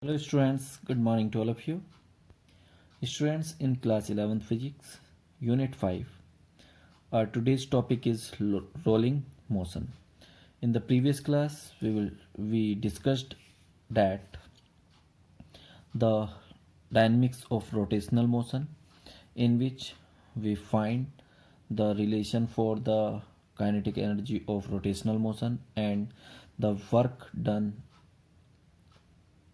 Hello students, good morning to all of you. Students in class 11th physics, unit 5. Today's topic is rolling motion. In the previous class, we discussed that the dynamics of rotational motion, in which we find the relation for the kinetic energy of rotational motion and the work done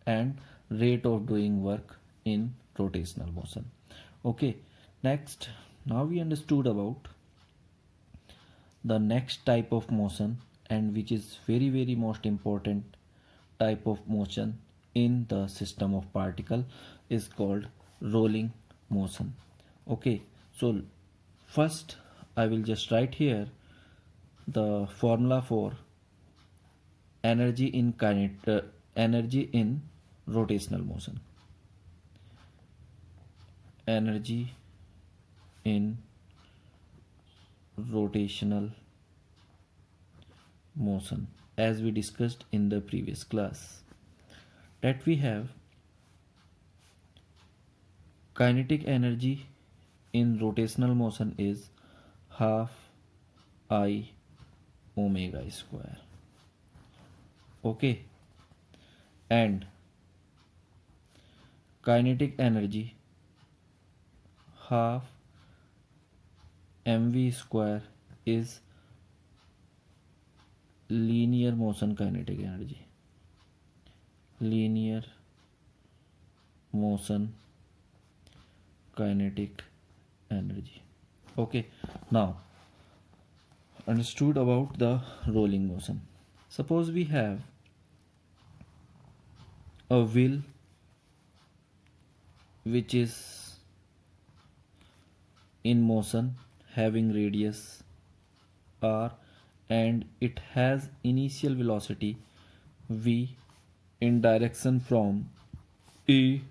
and rate of doing work in rotational motion. Okay, next, now we understood about the next type of motion, and which is very most important type of motion in the system of particle is called rolling motion. Okay, so first I will just write here the formula for energy in rotational motion. Energy in rotational motion, as we discussed in the previous class, that we have kinetic energy in rotational motion is half I omega square. Okay, and kinetic energy half mv square is linear motion kinetic energy. Linear motion kinetic energy. Okay, now understood about the rolling motion. Suppose we have a wheel which is in motion having radius r, and it has initial velocity v in direction from A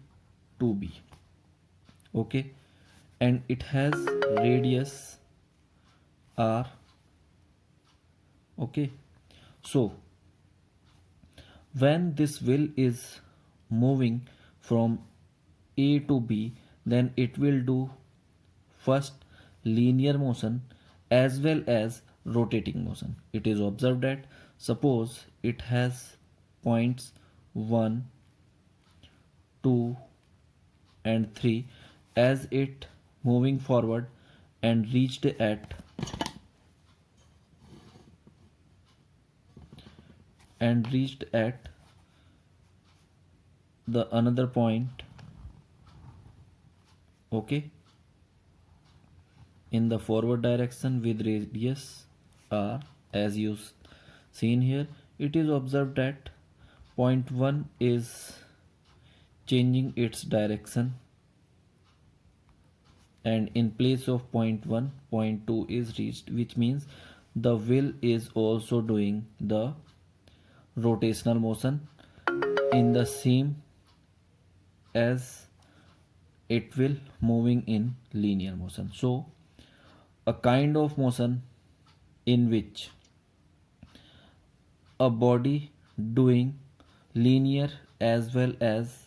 to B. Okay, and it has radius r. Okay, so when this wheel is moving from A to B, then it will do first linear motion as well as rotating motion. It is observed that suppose it has points 1, 2 and 3, as it moving forward and reached at the another point, okay, in the forward direction with radius r, as you seen here, it is observed that point 1 is changing its direction, and in place of point 1, point 2 is reached, which means the wheel is also doing the rotational motion in the same as it will moving in linear motion. So a kind of motion in which a body doing linear as well as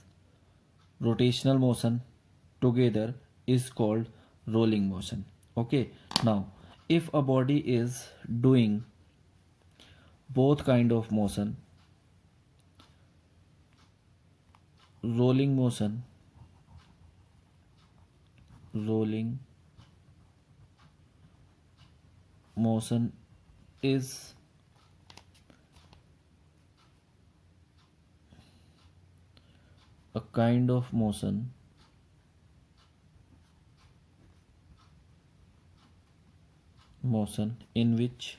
rotational motion together is called rolling motion. Okay, now if a body is doing both kind of motion, rolling motion is a kind of motion in which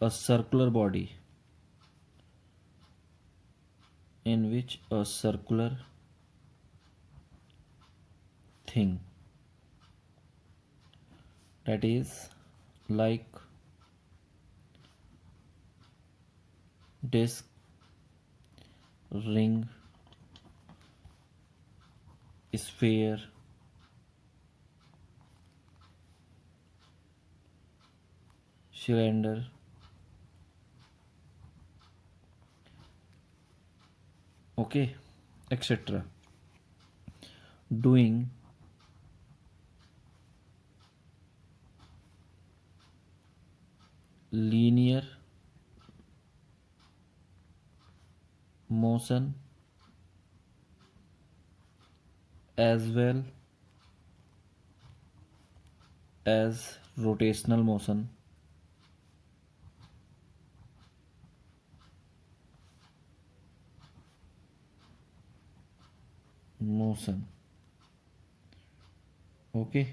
a circular body thing, that is like disc, ring, sphere, cylinder, okay, etc. Doing linear motion as well as rotational motion, okay,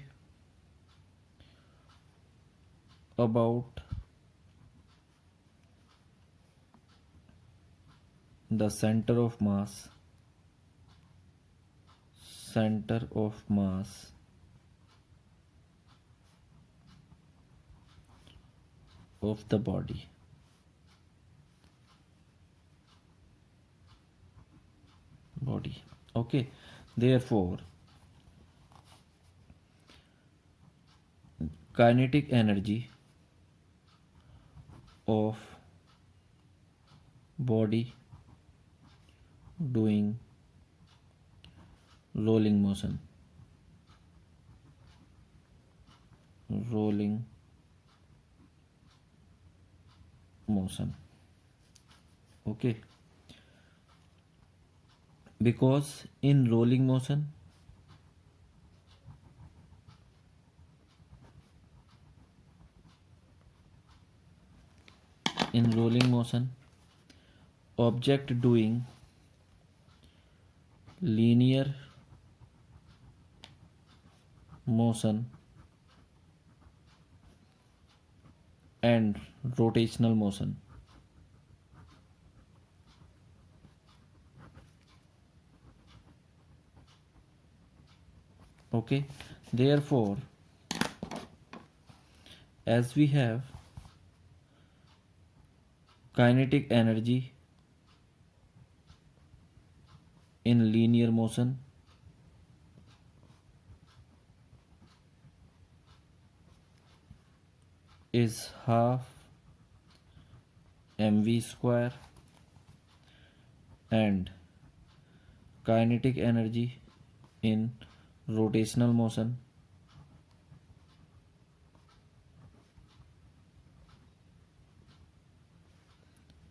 about the center of mass of the body, okay. Therefore kinetic energy of body doing rolling motion, okay, because in rolling motion object doing linear motion and rotational motion, okay. Therefore as we have kinetic energy in linear motion is half mv square and kinetic energy in rotational motion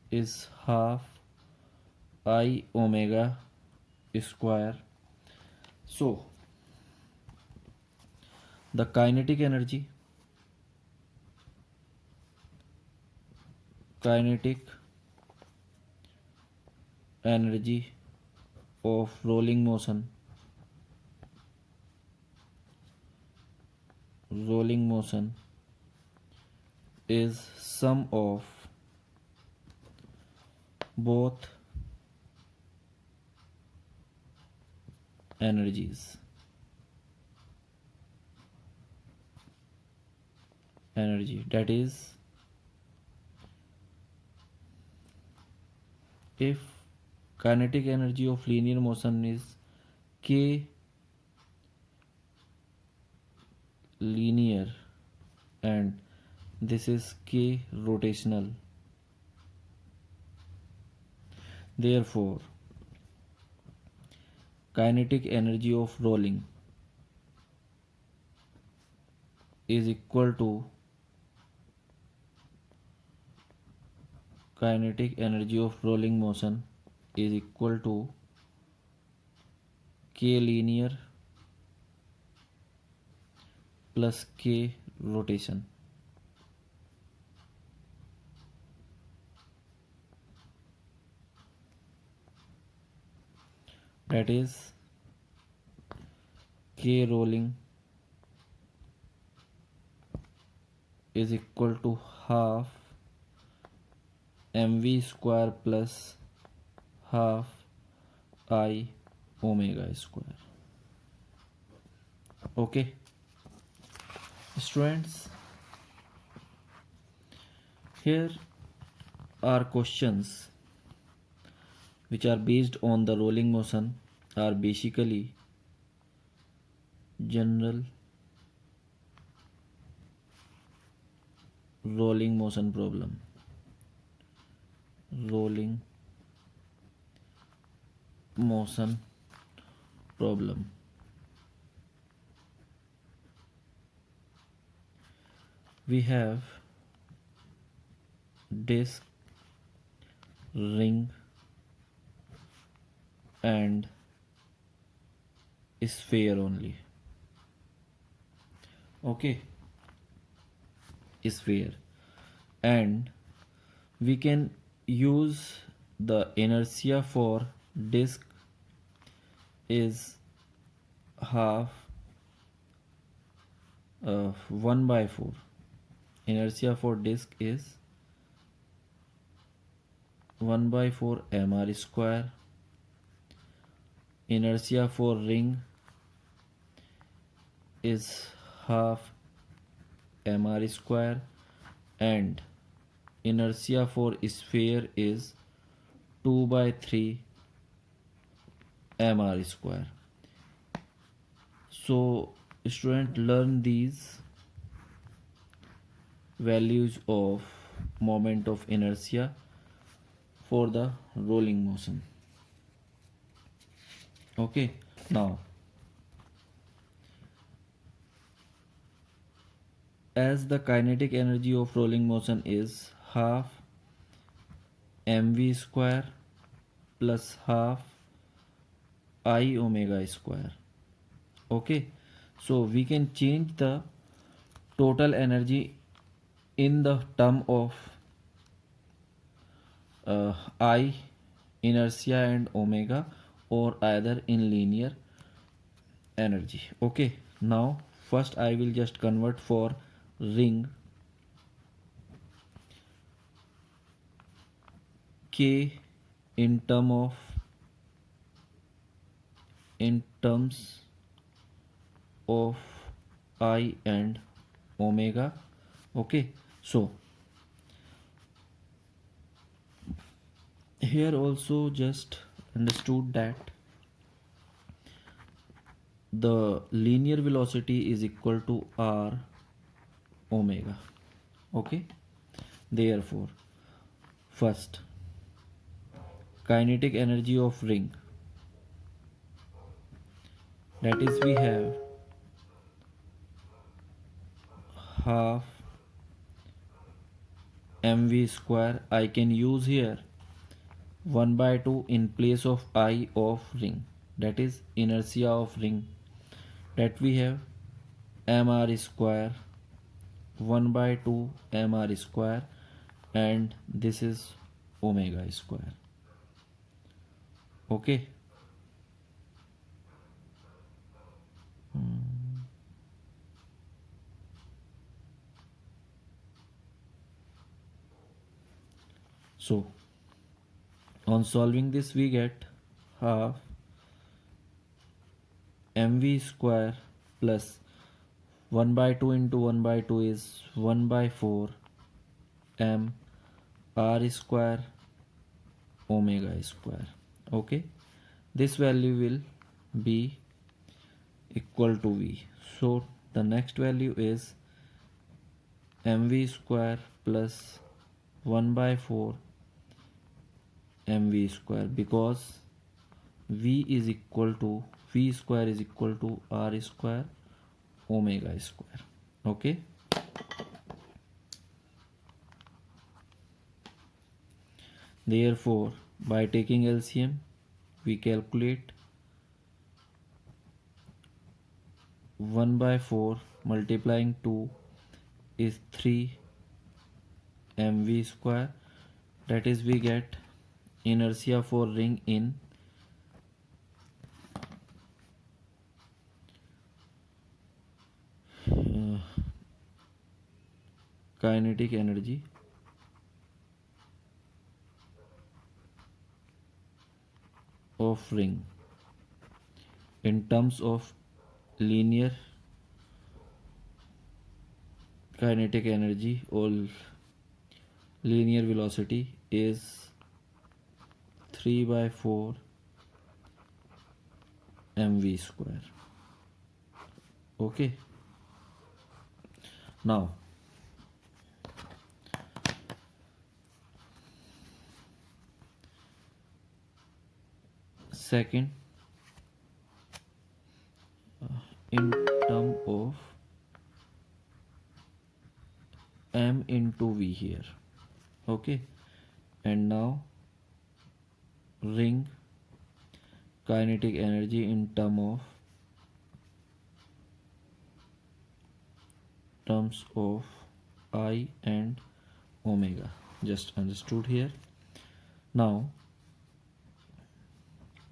is half I omega square. So the kinetic energy of rolling motion is sum of both energies, that is, if kinetic energy of linear motion is k linear and this is k rotational, therefore kinetic energy of rolling is equal to kinetic energy of rolling motion is equal to k linear plus k rotation, that is k rolling is equal to half mv square plus half I omega square, okay. Students, here are questions which are based on the rolling motion are basically general rolling motion problem, motion problem. We have disk, ring and sphere only. Okay, sphere, and we can use the inertia for disk is half 1 by 4. Inertia for disk is 1 by 4 mr square. Inertia for ring is half mr square, and inertia for sphere is 2 by 3 mr square. So student, learn these values of moment of inertia for the rolling motion. Okay, now as the kinetic energy of rolling motion is half mv square plus half I omega square. Okay, so we can change the total energy in the term of I, inertia and omega, or either in linear energy. Okay, now first I will just convert for ring. K in terms of I and omega. Okay, so here also just understood that the linear velocity is equal to r omega. Okay, therefore first kinetic energy of ring, that is we have half mv square. I can use here 1 by 2 in place of I of ring, that is inertia of ring, that we have mr square 1 by 2 mr square, and this is omega square. Okay, so on solving this we get half mv square plus 1 by 2 into 1 by 2 is 1 by 4 m r square omega square. Okay, this value will be equal to v. So the next value is mv square plus 1 by 4 mv square, because v square is equal to r square omega square. Okay, therefore by taking LCM we calculate 1 by 4 multiplying 2 is 3 mv square, that is we get inertia for ring in kinetic energy of ring in terms of linear kinetic energy or linear velocity is 3 by 4 mv square. Okay, now second in term of m into v here. Okay, and now ring kinetic energy in terms of I and omega. Just understood here. Now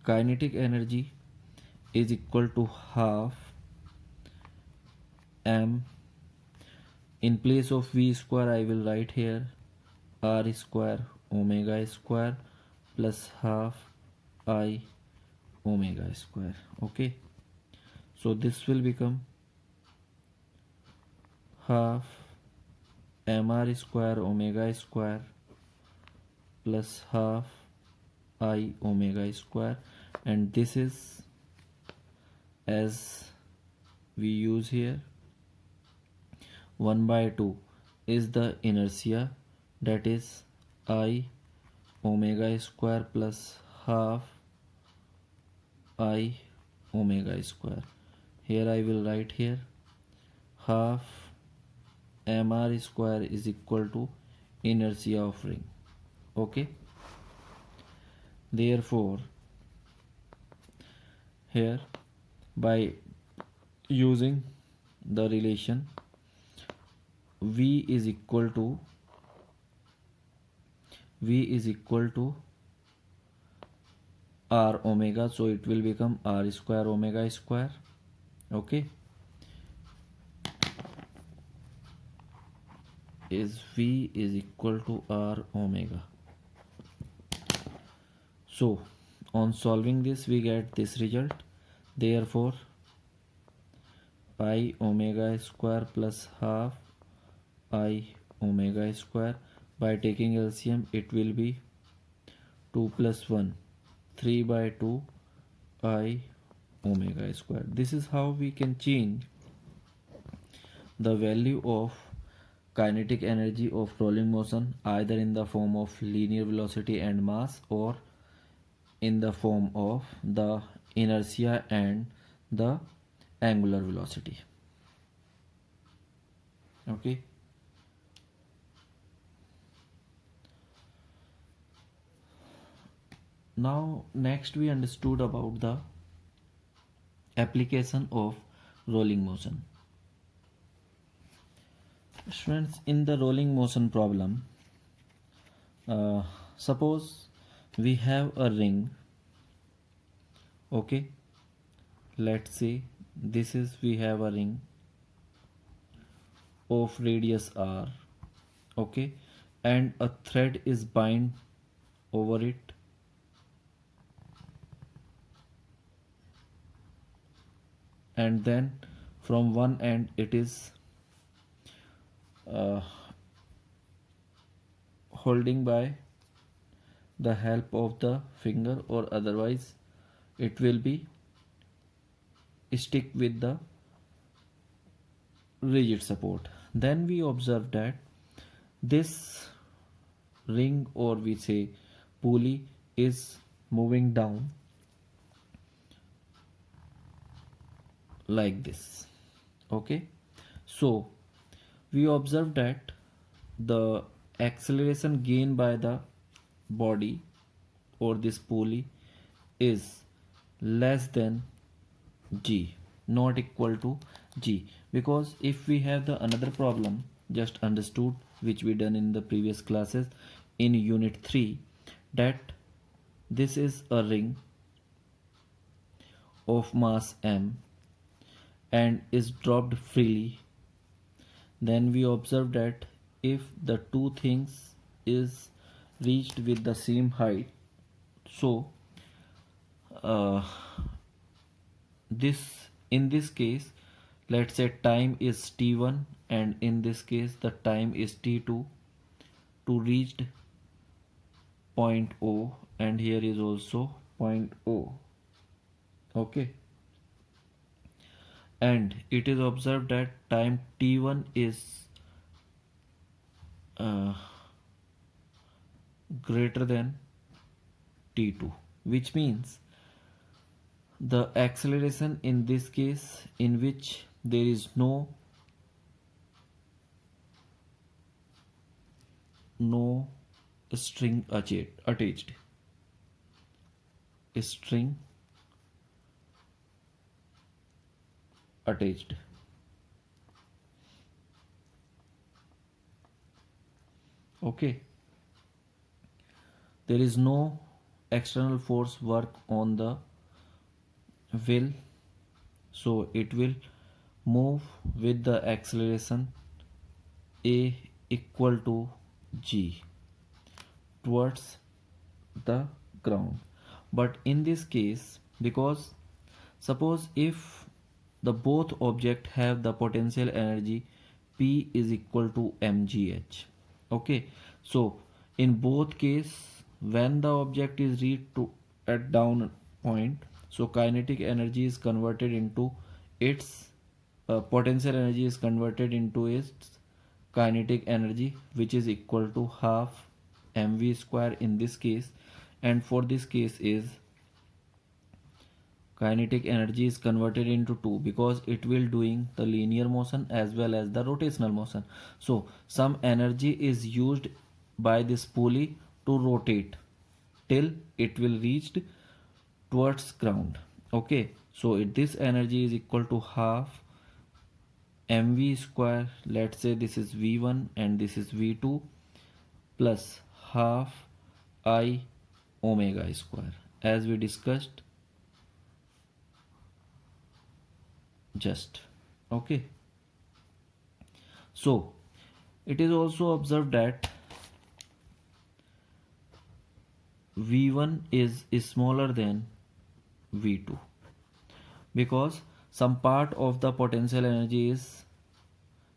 kinetic energy is equal to half m. In place of v square I will write here r square omega square plus half I omega square. Okay, so this will become half mr square omega square plus half I omega square, and this is as we use here 1 by 2 is the inertia, that is I omega square plus half I omega square. Here I will write here half mr square is equal to inertia of ring. Okay, therefore here by using the relation v is equal to r omega, so it will become r square omega square. Okay, is v is equal to r omega. So on solving this we get this result. Therefore pi omega square plus half I omega square, by taking LCM it will be 2 plus 1 3 by 2 I omega square. This is how we can change the value of kinetic energy of rolling motion either in the form of linear velocity and mass or in the form of the inertia and the angular velocity. Okay, now next we understood about the application of rolling motion. Students, in the rolling motion problem, suppose we have a ring. Okay, let's say this is we have a ring of radius r. Okay, and a thread is bind over it, and then from one end it is holding by the help of the finger, or otherwise it will be stick with the rigid support. Then we observe that this ring, or we say pulley, is moving down like this. Okay, so we observe that the acceleration gained by the body or this pulley is less than g, not equal to g, because if we have the another problem just understood which we done in the previous classes in unit 3, that this is a ring of mass m and is dropped freely, then we observe that if the two things is reached with the same height, so in this case let's say time is t1 and in this case the time is t2 to reach point O, and here is also point O. Okay, and it is observed that time t1 is greater than t2, which means the acceleration in this case, in which there is no string attached, string attached. Okay, there is no external force work on the wheel, so it will move with the acceleration a equal to g towards the ground. But in this case, because suppose if the both object have the potential energy P is equal to mgh. Okay, so in both case, when the object is reached to at down point, so kinetic energy is converted into its potential energy is converted into its kinetic energy, which is equal to half mv square in this case, and for this case is kinetic energy is converted into 2 because it will doing the linear motion as well as the rotational motion. So some energy is used by this pulley to rotate till it will reach towards ground. Okay, so this energy is equal to half mv square, let's say this is v1 and this is v2, plus half I omega square, as we discussed just. Okay, so it is also observed that v1 is smaller than v2 because some part of the potential energy is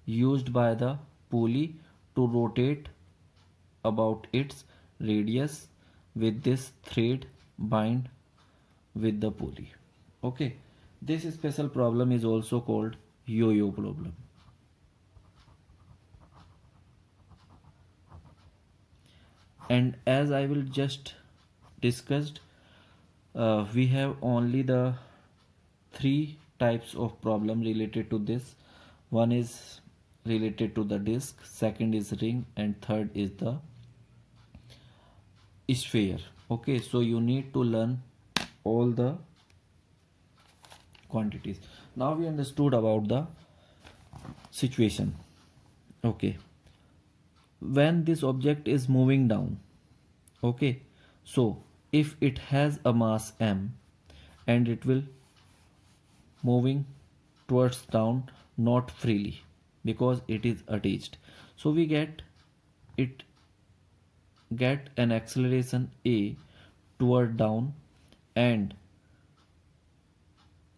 used by the pulley to rotate about its radius with this thread bind with the pulley. Okay, this special problem is also called yo-yo problem. And as I will just discussed, we have only the three types of problem related to this. One is related to the disk, second is ring, and third is the sphere. Okay, so you need to learn all the quantities. Now we understood about the situation. Okay, when this object is moving down, okay, so if it has a mass m and it will moving towards down, not freely because it is attached, so we get an acceleration a toward down, and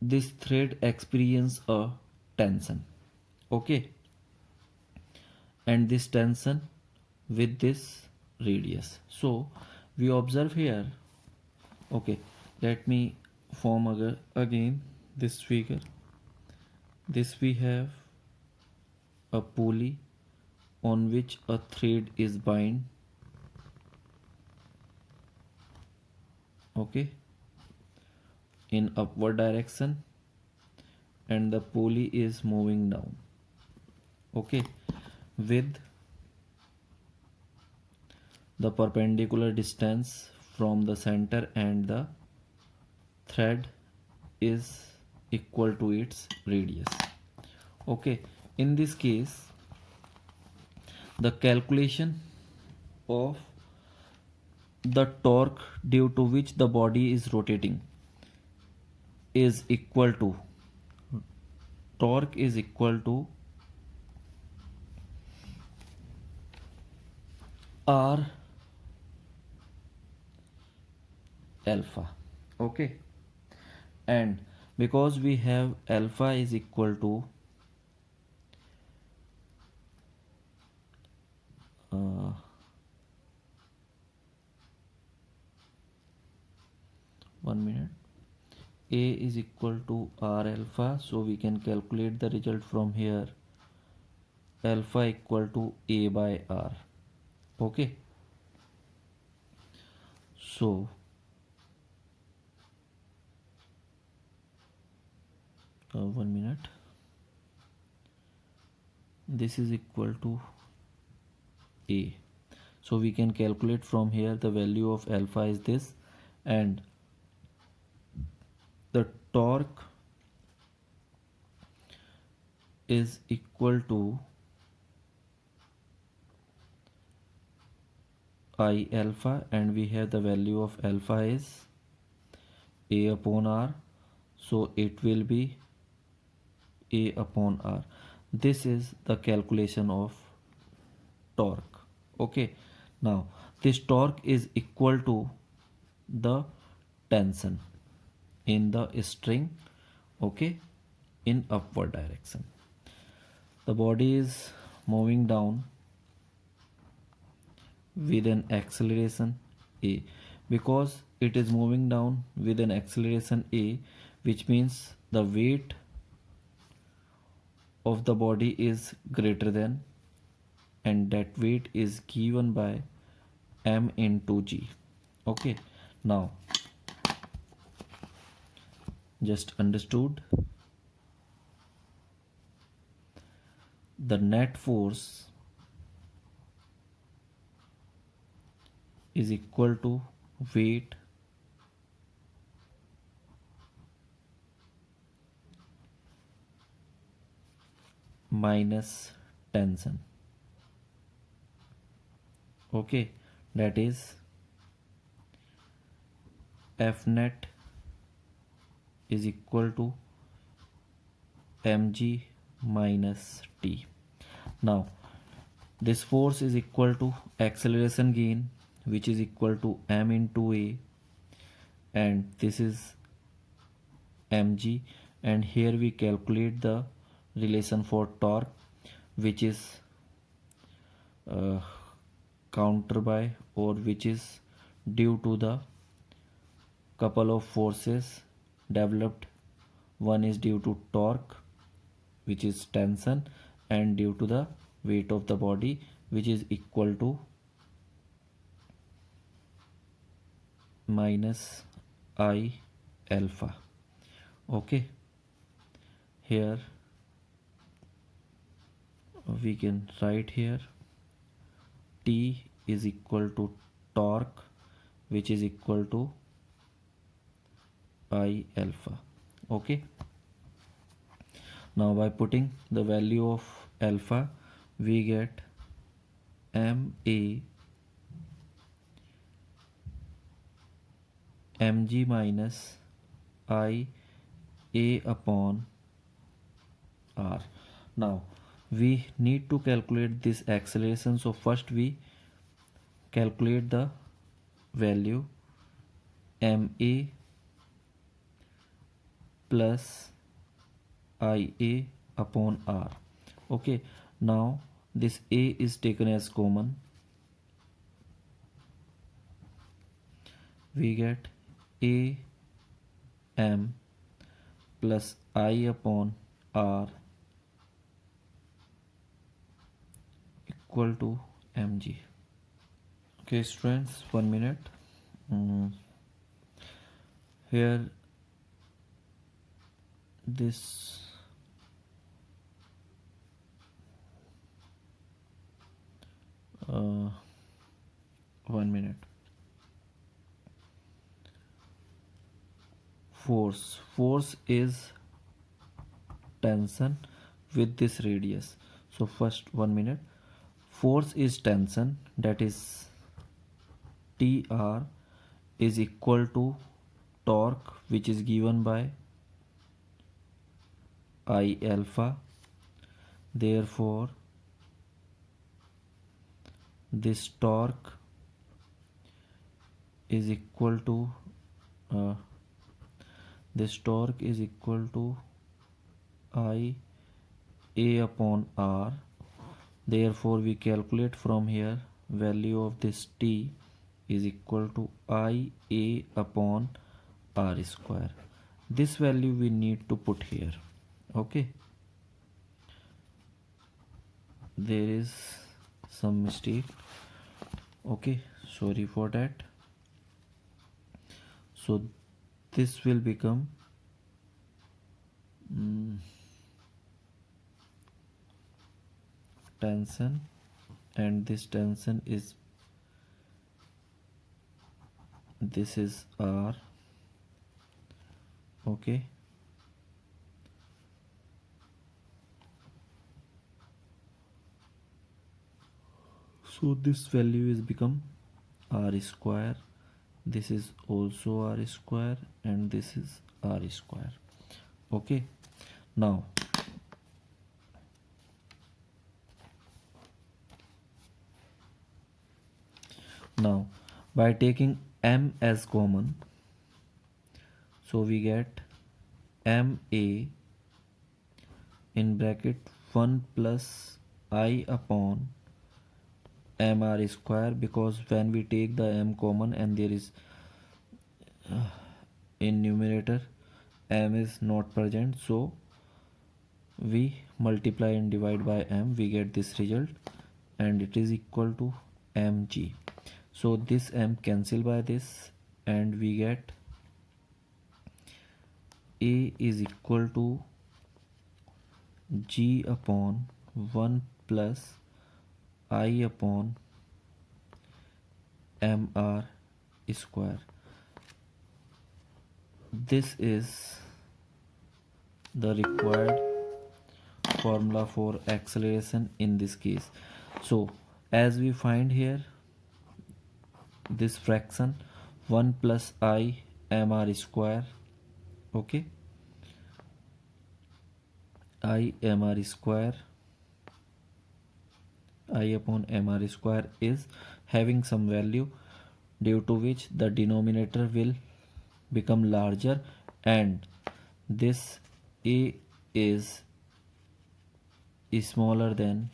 this thread experience a tension. Okay, and this tension with this radius. So we observe here. Okay, let me form again this figure. This we have a pulley on which a thread is bind. Okay, in upward direction, and the pulley is moving down. Okay, with the perpendicular distance from the center, and the thread is equal to its radius. Okay, in this case, the calculation of the torque due to which the body is rotating is equal to torque is equal to R alpha. Okay, and because we have alpha is equal to 1 minute, A is equal to R alpha, so we can calculate the result from here. Alpha equal to A by R. Okay, so 1 minute. This is equal to A. So we can calculate from here the value of alpha is this, and the torque is equal to I alpha, and we have the value of alpha is A upon R, so it will be A upon R. This is the calculation of torque. Okay, now this torque is equal to the tension in the string, okay, in upward direction. The body is moving down with an acceleration A. Because it is moving down with an acceleration A, which means the weight of the body is greater than, and that weight is given by m into g. Okay, now just understood, the net force is equal to weight minus tension. Okay, that is F net is equal to mg minus t. Now this force is equal to acceleration gain, which is equal to m into a, and this is mg, and here we calculate the relation for torque, which is counter by, or which is due to the couple of forces developed. One is due to torque, which is tension, and due to the weight of the body, which is equal to minus I alpha. Okay, here we can write here T is equal to torque, which is equal to I alpha. Okay, now by putting the value of alpha, we get ma mg minus I a upon r. Now we need to calculate this acceleration, so first we calculate the value ma plus ia upon r. Okay, now this a is taken as common, we get a m plus I upon r equal to mg. Okay students, 1 minute. Here this uh, 1 minute. Force is tension with this radius. So first, 1 minute. Force is tension, that is Tr is equal to torque, which is given by I alpha. Therefore this torque is equal to I a upon r. Therefore we calculate from here value of this T is equal to I a upon r square. This value we need to put here. Okay, there is some mistake. Okay, sorry for that. So this will become tension, and this tension is, this is R. Okay, so this value is become R square. This is also R square, and this is R square. Okay, now by taking M as common, so we get MA in bracket 1 plus I upon mr square, because when we take the m common and there is in numerator m is not present, so we multiply and divide by m, we get this result, and it is equal to mg. So this m cancel by this, and we get a is equal to g upon 1 plus I upon mr square. This is the required formula for acceleration in this case. So as we find here, this fraction 1 plus I mr square, okay, I mr square, I upon mr square is having some value, due to which the denominator will become larger, and this a is smaller than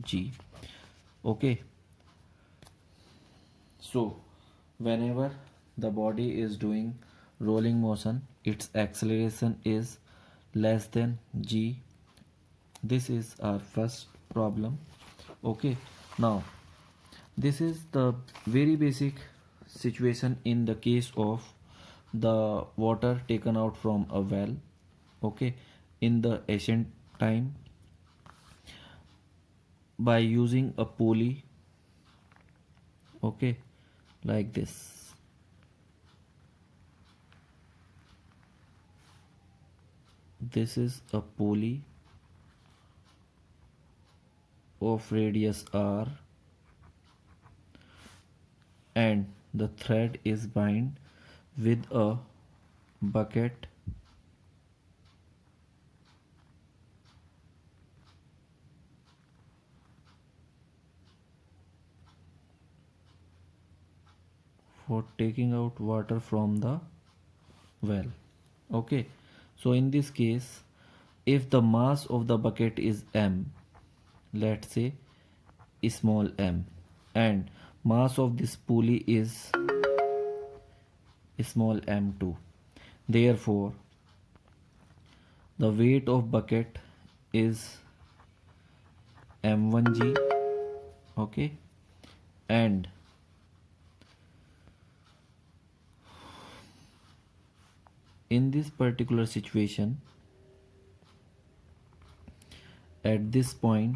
g. Okay, so whenever the body is doing rolling motion, its acceleration is less than g. This is our first problem. Okay, now this is the very basic situation in the case of the water taken out from a well. Okay, in the ancient time, by using a pulley, okay, like this. This is a pulley of radius r, and the thread is bound with a bucket for taking out water from the well. Okay, so in this case, if the mass of the bucket is m, let's say small m, and mass of this pulley is small m2, therefore the weight of bucket is m1g. Okay, and in this particular situation, at this point,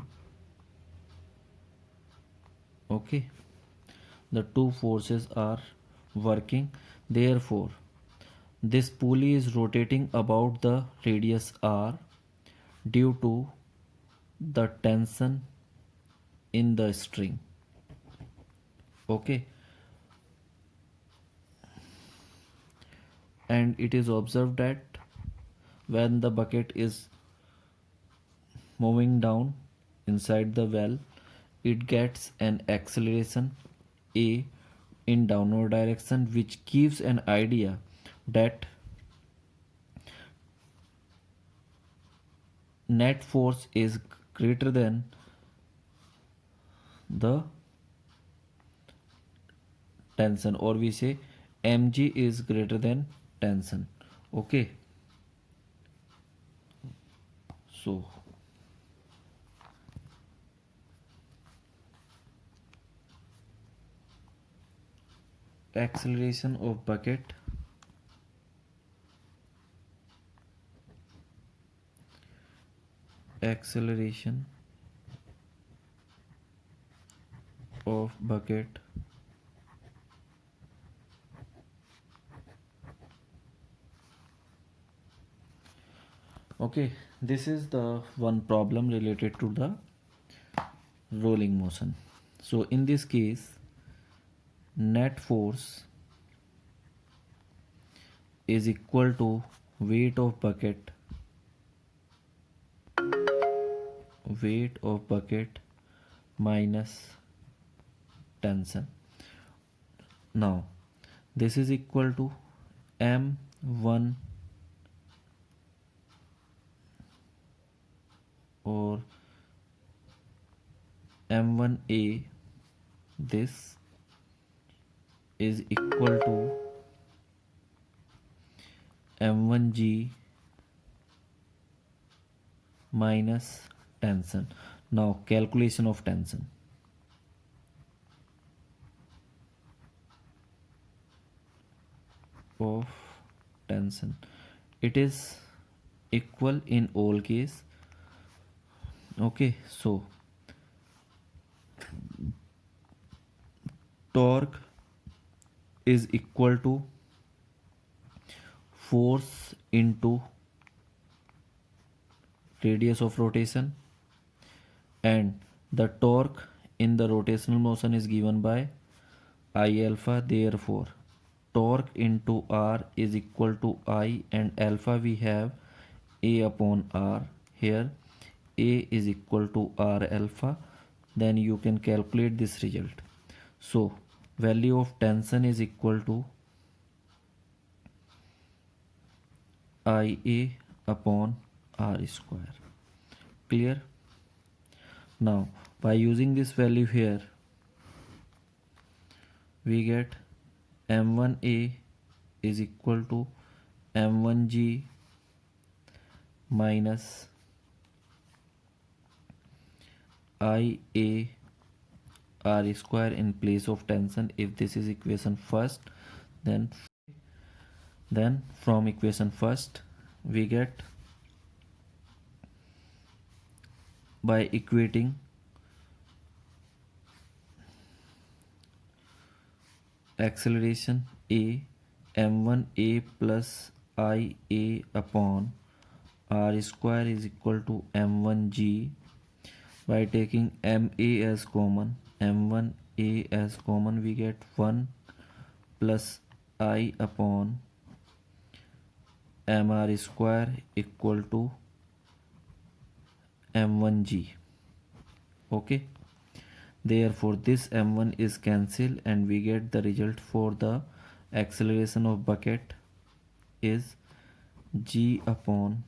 okay, the two forces are working, therefore this pulley is rotating about the radius r due to the tension in the string. Okay, and it is observed that when the bucket is moving down inside the well, it gets an acceleration a in downward direction, which gives an idea that net force is greater than the tension, or we say mg is greater than tension. Okay, so acceleration of bucket acceleration of bucket okay, this is the one problem related to the rolling motion. So in this case, net force is equal to weight of bucket minus tension. Now this is equal to m1 or m1a. This is equal to m1g minus tension. Now calculation of tension. It is equal in all case. Okay, so torque is equal to force into radius of rotation, and the torque in the rotational motion is given by I alpha. Therefore torque into R is equal to I, and alpha we have A upon R. Here A is equal to R alpha. Then you can calculate this result. So value of tension is equal to IA upon R square. Clear? Now by using this value here, we get m1a is equal to m1g minus IA R square in place of tension. If this is equation first, then from equation first we get, by equating acceleration A, m1a plus IA upon R square is equal to m1g. By taking ma as common, m1a as common, we get 1 plus I upon mr square equal to m1g. Okay, therefore this m1 is cancelled, and we get the result for the acceleration of bucket is g upon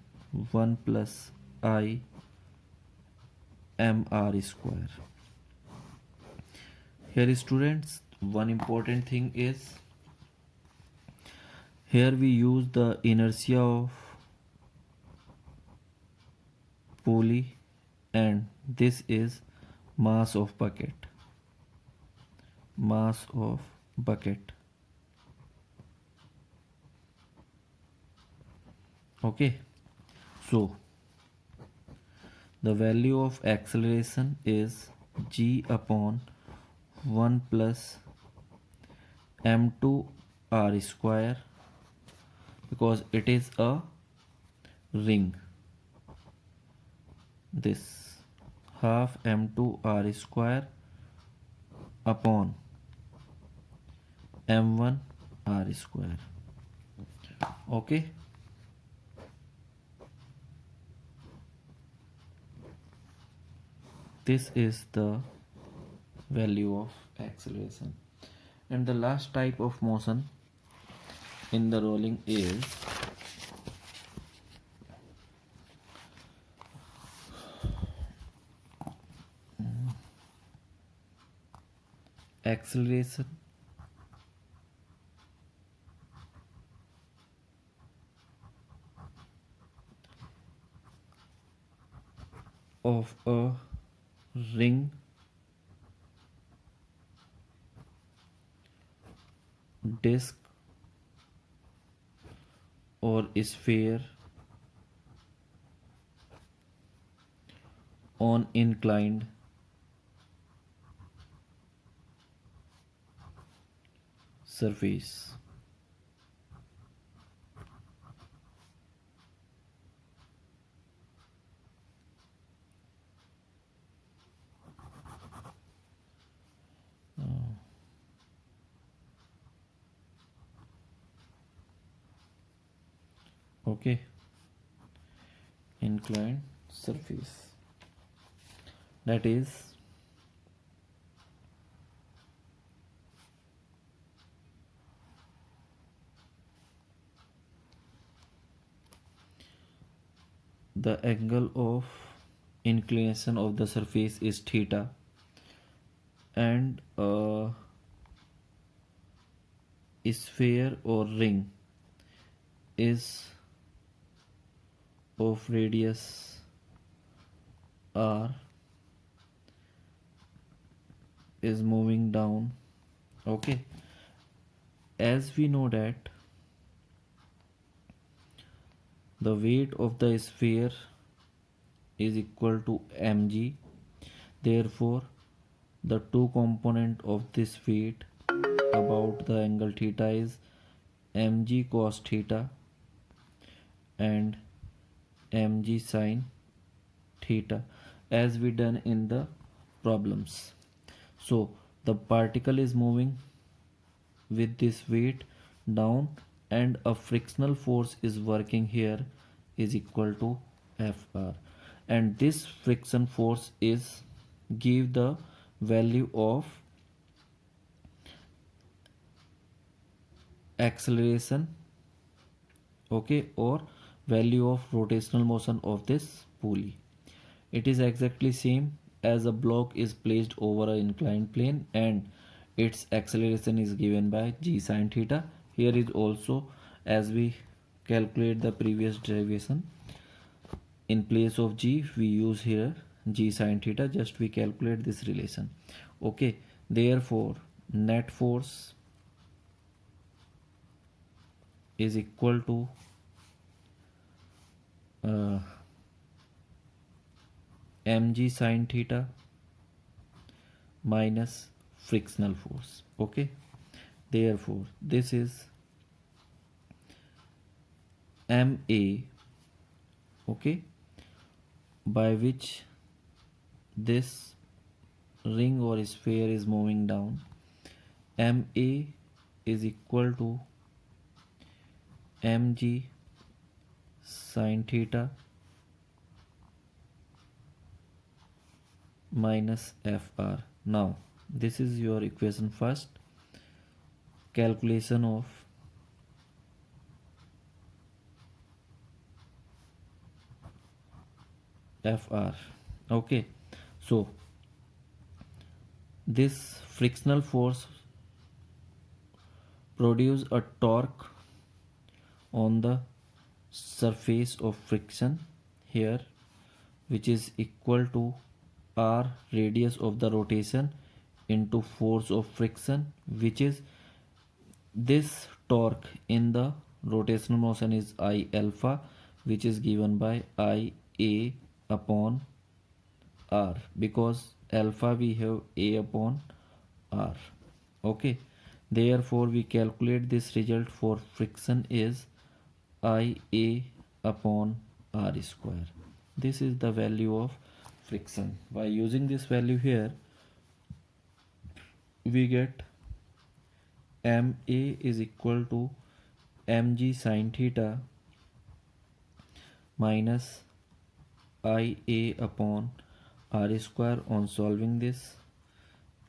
1 plus I mr square. Here students, one important thing is, here we use the inertia of pulley, and this is mass of bucket. Okay, so the value of acceleration is g upon 1 plus m2 r square, because it is a ring. This half m2 r square upon m1 r square. Okay, this is the value of acceleration. And the last type of motion in the rolling is acceleration of a ring disc or sphere on inclined surface. Okay, inclined surface, that is the angle of inclination of the surface is theta, and a sphere or ring is of radius r is moving down. Okay, as we know that the weight of the sphere is equal to mg, therefore the two component of this weight about the angle theta is mg cos theta and mg sin theta, as we done in the problems. So the particle is moving with this weight down, and a frictional force is working here is equal to Fr, and this friction force is give the value of acceleration, okay, or value of rotational motion of this pulley. It is exactly same as a block is placed over an inclined plane and its acceleration is given by g sin theta. Here is also, as we calculate the previous derivation, in place of g we use here g sin theta, just we calculate this relation. Okay, therefore net force is equal to mg sin theta minus frictional force. Okay, therefore this is ma, okay, by which this ring or sphere is moving down. Ma is equal to mg sin theta minus Fr. Now this is your equation first. Calculation of Fr. Okay, so this frictional force produce a torque on the surface of friction here, which is equal to r radius of the rotation into force of friction, which is this torque in the rotational motion is I alpha, which is given by I a upon r, because alpha we have a upon r. Okay, therefore we calculate this result for friction is I a upon r square. This is the value of friction. By using this value here, we get ma is equal to mg sin theta minus ia upon r square. On solving this,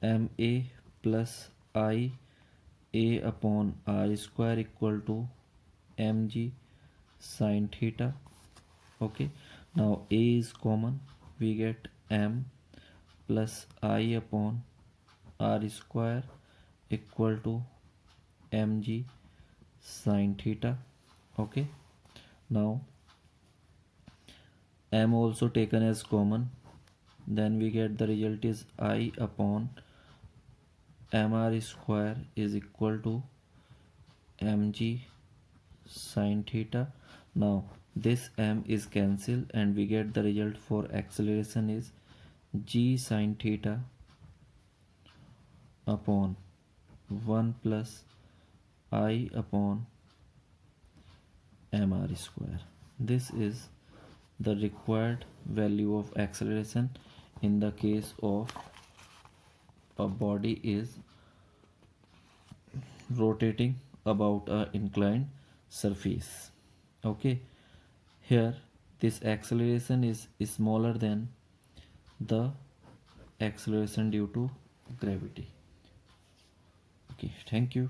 ma plus ia upon r square equal to mg sin theta. Okay, now a is common, we get m plus I upon r square equal to mg sin theta. Okay, now m also taken as common, then we get the result is I upon mr square is equal to mg sin theta. Now this m is cancelled and we get the result for acceleration is g sine theta upon 1 plus I upon mr square. This is the required value of acceleration in the case of a body is rotating about a inclined surface. Okay, here this acceleration is smaller than the acceleration due to gravity. Okay, thank you.